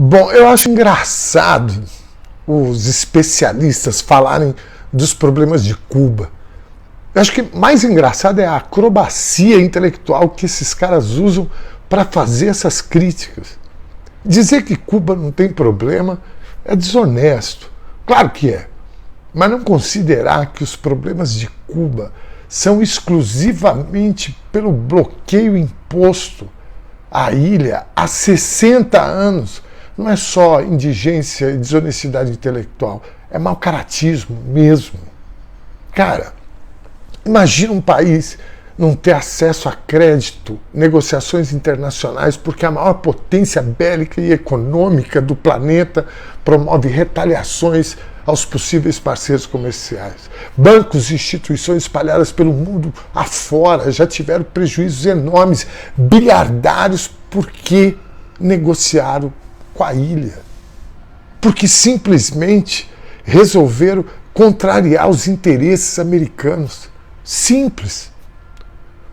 Bom, eu acho engraçado os especialistas falarem dos problemas de Cuba. Eu acho que mais engraçado é a acrobacia intelectual que esses caras usam para fazer essas críticas. Dizer que Cuba não tem problema é desonesto. Claro que é. Mas não considerar que os problemas de Cuba são exclusivamente pelo bloqueio imposto à ilha há 60 anos. Não é só indigência e desonestidade intelectual, é mau caratismo mesmo. Cara, imagina um país não ter acesso a crédito, negociações internacionais, porque a maior potência bélica e econômica do planeta promove retaliações aos possíveis parceiros comerciais. Bancos e instituições espalhadas pelo mundo afora já tiveram prejuízos enormes, bilhardários, porque negociaram com a ilha. Porque simplesmente resolveram contrariar os interesses americanos. Simples.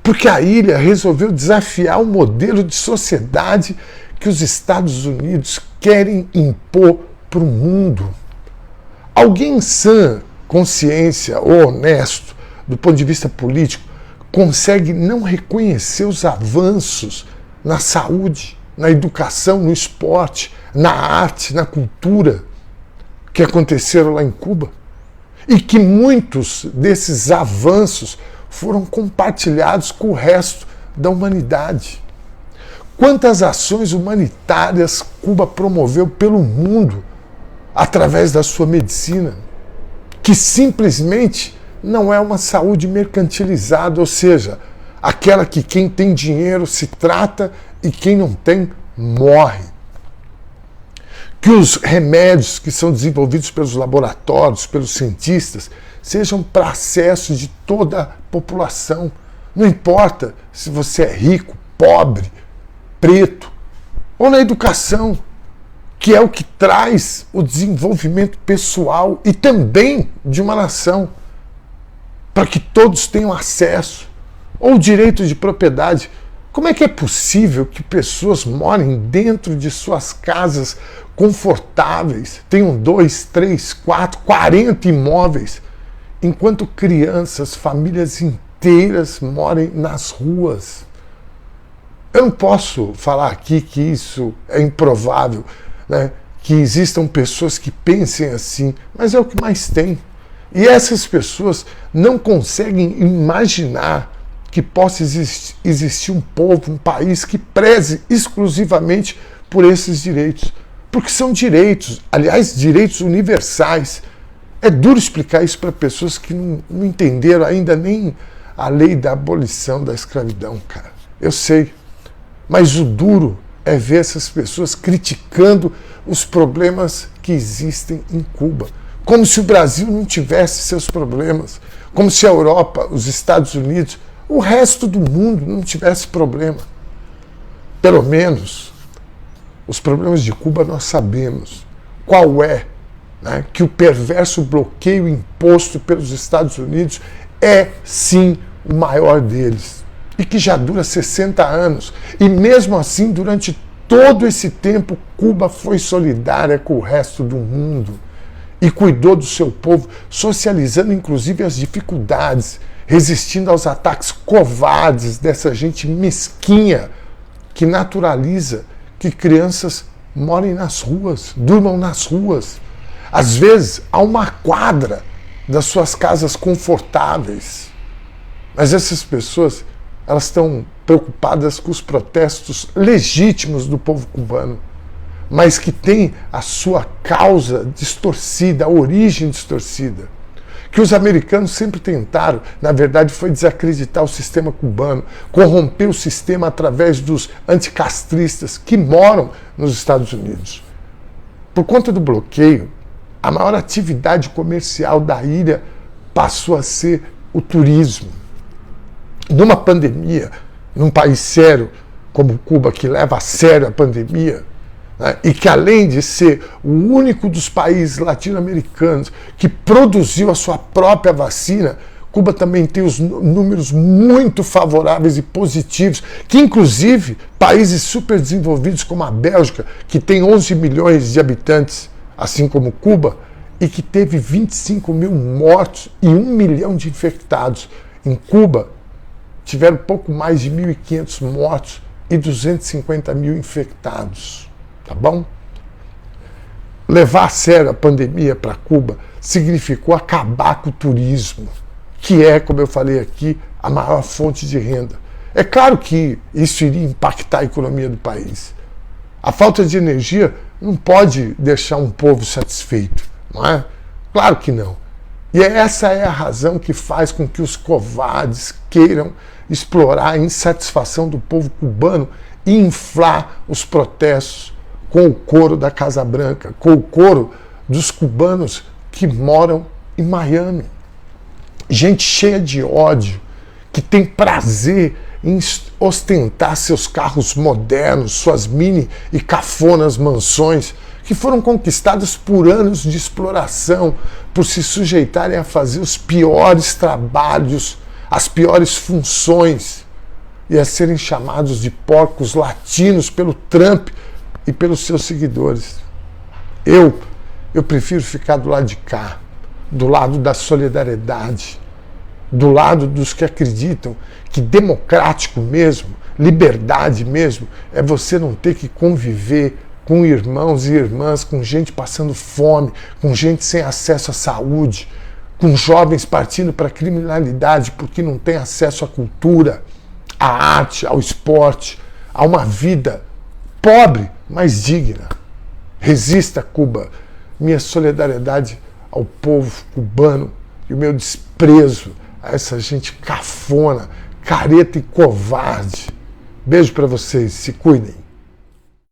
Porque a ilha resolveu desafiar o modelo de sociedade que os Estados Unidos querem impor para o mundo. Alguém em sã consciência ou honesto, do ponto de vista político, consegue não reconhecer os avanços na saúde, na educação, no esporte, na arte, na cultura que aconteceram lá em Cuba? E que muitos desses avanços foram compartilhados com o resto da humanidade. Quantas ações humanitárias Cuba promoveu pelo mundo através da sua medicina, que simplesmente não é uma saúde mercantilizada, ou seja, aquela que quem tem dinheiro se trata e quem não tem morre. Que os remédios que são desenvolvidos pelos laboratórios, pelos cientistas, sejam para acesso de toda a população. Não importa se você é rico, pobre, preto, ou na educação, que é o que traz o desenvolvimento pessoal e também de uma nação, para que todos tenham acesso, ou o direito de propriedade. Como é que é possível que pessoas morem dentro de suas casas confortáveis, tenham 2, 3, 4, 40 imóveis, enquanto crianças, famílias inteiras morem nas ruas? Eu não posso falar aqui que isso é improvável, né? Que existam pessoas que pensem assim, mas é o que mais tem. E essas pessoas não conseguem imaginar que possa existir um povo, um país que preze exclusivamente por esses direitos. Porque são direitos, aliás, direitos universais. É duro explicar isso para pessoas que não entenderam ainda nem a lei da abolição da escravidão, cara. Eu sei. Mas o duro é ver essas pessoas criticando os problemas que existem em Cuba. Como se o Brasil não tivesse seus problemas. Como se a Europa, os Estados Unidos, o resto do mundo não tivesse problema. Pelo menos, os problemas de Cuba nós sabemos qual é, né? Que o perverso bloqueio imposto pelos Estados Unidos é, sim, o maior deles. E que já dura 60 anos. E mesmo assim, durante todo esse tempo, Cuba foi solidária com o resto do mundo e cuidou do seu povo, socializando inclusive as dificuldades, resistindo aos ataques covardes dessa gente mesquinha que naturaliza que crianças morem nas ruas, durmam nas ruas, às vezes a uma quadra das suas casas confortáveis. Mas essas pessoas, elas estão preocupadas com os protestos legítimos do povo cubano, mas que tem a sua causa distorcida, a origem distorcida. Que os americanos sempre tentaram, na verdade, foi desacreditar o sistema cubano, corromper o sistema através dos anticastristas que moram nos Estados Unidos. Por conta do bloqueio, a maior atividade comercial da ilha passou a ser o turismo. Numa pandemia, num país sério como Cuba, que leva a sério a pandemia, né, e que além de ser o único dos países latino-americanos que produziu a sua própria vacina, Cuba também tem os números muito favoráveis e positivos, que inclusive países super desenvolvidos como a Bélgica, que tem 11 milhões de habitantes, assim como Cuba, e que teve 25 mil mortos e 1 milhão de infectados. Em Cuba, tiveram pouco mais de 1.500 mortos e 250 mil infectados. Tá bom? Levar a sério a pandemia para Cuba significou acabar com o turismo, que é, como eu falei aqui, a maior fonte de renda. É claro que isso iria impactar a economia do país. A falta de energia não pode deixar um povo satisfeito, não é? Claro que não. E essa é a razão que faz com que os covardes queiram explorar a insatisfação do povo cubano e inflar os protestos com o coro da Casa Branca, com o coro dos cubanos que moram em Miami. Gente cheia de ódio, que tem prazer em ostentar seus carros modernos, suas mini e cafonas mansões, que foram conquistadas por anos de exploração, por se sujeitarem a fazer os piores trabalhos, as piores funções, e a serem chamados de porcos latinos pelo Trump e pelos seus seguidores. Eu prefiro ficar do lado de cá, do lado da solidariedade, do lado dos que acreditam que democrático mesmo, liberdade mesmo, é você não ter que conviver com irmãos e irmãs, com gente passando fome, com gente sem acesso à saúde, com jovens partindo para a criminalidade porque não tem acesso à cultura, à arte, ao esporte, a uma vida pobre, mas digna. Resista, Cuba. Minha solidariedade ao povo cubano e o meu desprezo a essa gente cafona, careta e covarde. Beijo para vocês, se cuidem.